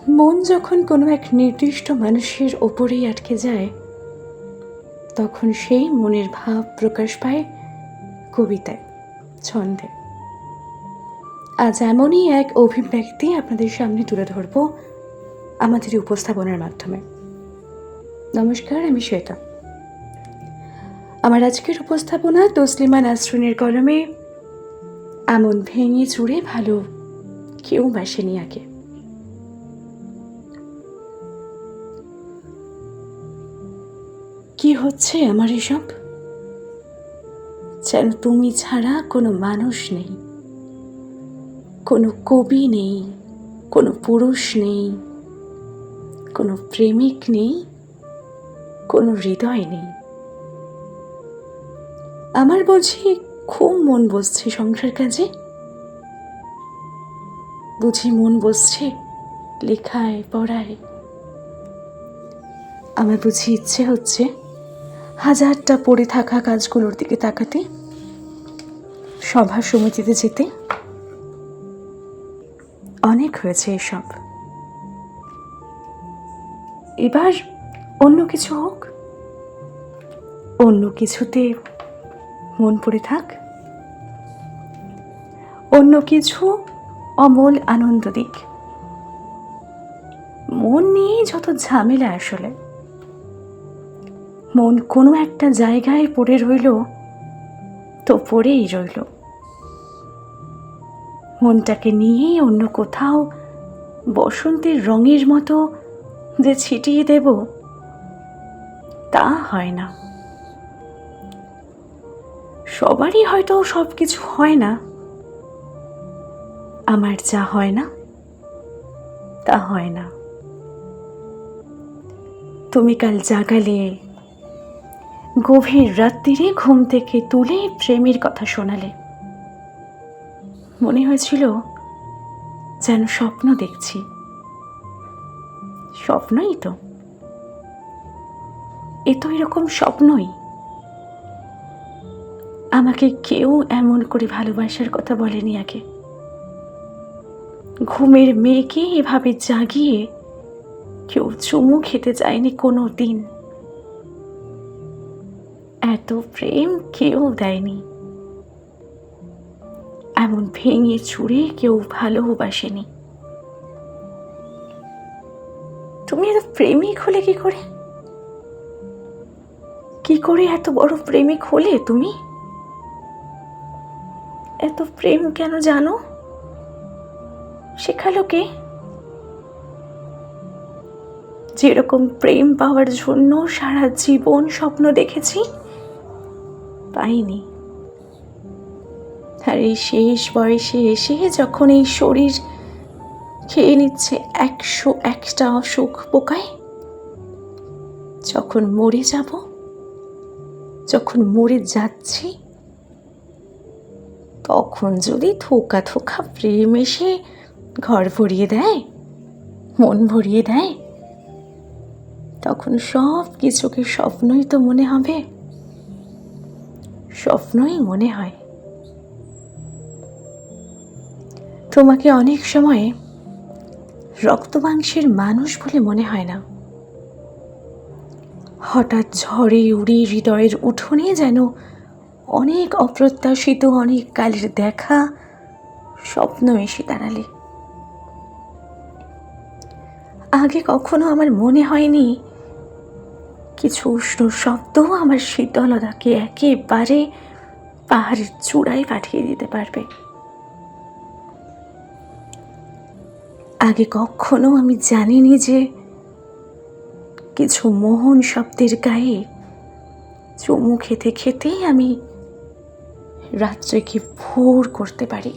মন যখন কোনো এক নির্দিষ্ট মানুষের ওপরেই আটকে যায়, তখন সেই মনের ভাব প্রকাশ পায় কবিতায়, ছন্দে। আজ এমনই এক অভিব্যক্তি আপনাদের সামনে তুলে ধরব আমাদের উপস্থাপনার মাধ্যমে। নমস্কার, আমি শ্বেতা। আমার আজকের উপস্থাপনা তসলিমা নাসরিনের কলমে এমন ভেঙে চুরে ভালো কেউ বাসেনি আগে। কি হচ্ছে আমার এসব? যেন তুমি ছাড়া কোনো মানুষ নেই, কোনো কবি নেই, কোনো পুরুষ নেই, কোনো প্রেমিক নেই, কোনো হৃদয় নেই। আমার বুঝি খুব মন বসছে সংসার কাজে, বুঝি মন বসছে লেখায় পড়ায়। আমার বুঝি ইচ্ছে হচ্ছে হাজারটা পড়ে থাকা কাজগুলোর দিকে তাকাতে, সভা সমিতিতে যেতে। অনেক হয়েছে এসব, এবার অন্য কিছু হোক, অন্য কিছুতে মন পড়ে থাক, অন্য কিছু অমল আনন্দ দিক। মন নিয়েই যত ঝামেলা আসলে। মন কোনো একটা জায়গায় পড়ে রইল তো পড়েই রইল। মনটাকে নিয়েই অন্য কোথাও বসন্তের রঙের মতো যে ছিটিয়ে দেব, তা হয় না। সবারই হয়তো সব কিছু হয় না। আমার যা হয় না তা হয় না। তুমি কাল জাগালে, গভীর রাত্রিরে ঘুম থেকে তুলে প্রেমের কথা শোনালে। মনে হয়েছিল যেন স্বপ্ন দেখছি। স্বপ্নই তো, এ তো এরকম স্বপ্নই। আমাকে কেউ এমন করে ভালোবাসার কথা বলেনি আগে। ঘুমের মেয়েকে এভাবে জাগিয়ে কেউ চুমু খেতে চায়নি কোনো দিন। এত প্রেম কেউ দেয়নি, এমন ভেঙে চুরে কেউ ভালোবাসেনি। তুমি এত প্রেমিক হলে কি করে? কি করে এত বড় প্রেমিক হলে তুমি? এত প্রেম কেন জানো? শেখালো কে? যেরকম প্রেম পাওয়ার জন্য সারা জীবন স্বপ্ন দেখেছি, পাইনি। আর এই শেষ বয়সে এসে যখন এই শরীর খেয়ে নিচ্ছে 101টা অসুখ পোকায়, যখন মরে যাব, যখন মরে যাচ্ছি, তখন যদি থোকা থোকা প্রেম এসে ঘর ভরিয়ে দেয়, মন ভরিয়ে দেয়, তখন সব কিছুকে স্বপ্নই তো মনে হবে। স্বপ্নই মনে হয়। তোমাকে অনেক সময় রক্ত মাংসের মানুষ বলে মনে হয় না। হঠাৎ ঝড়ে উড়ে হৃদয়ের উঠোনে যেন অনেক অপ্রত্যাশিত অনেক কালের দেখা স্বপ্ন এসে দাঁড়ালে। আগে কখনো আমার মনে হয়নি কিছু উষ্ণ শব্দ আমার শীতলতাকে একেবারে পাহাড়ের চূড়ায় পাঠিয়ে দিতে পারবে। আগে কখনো আমি জানিনি যে কিছু মোহন শব্দের গায়ে চুমু খেতে খেতেই আমি রাত্রিকে ভোর করতে পারি।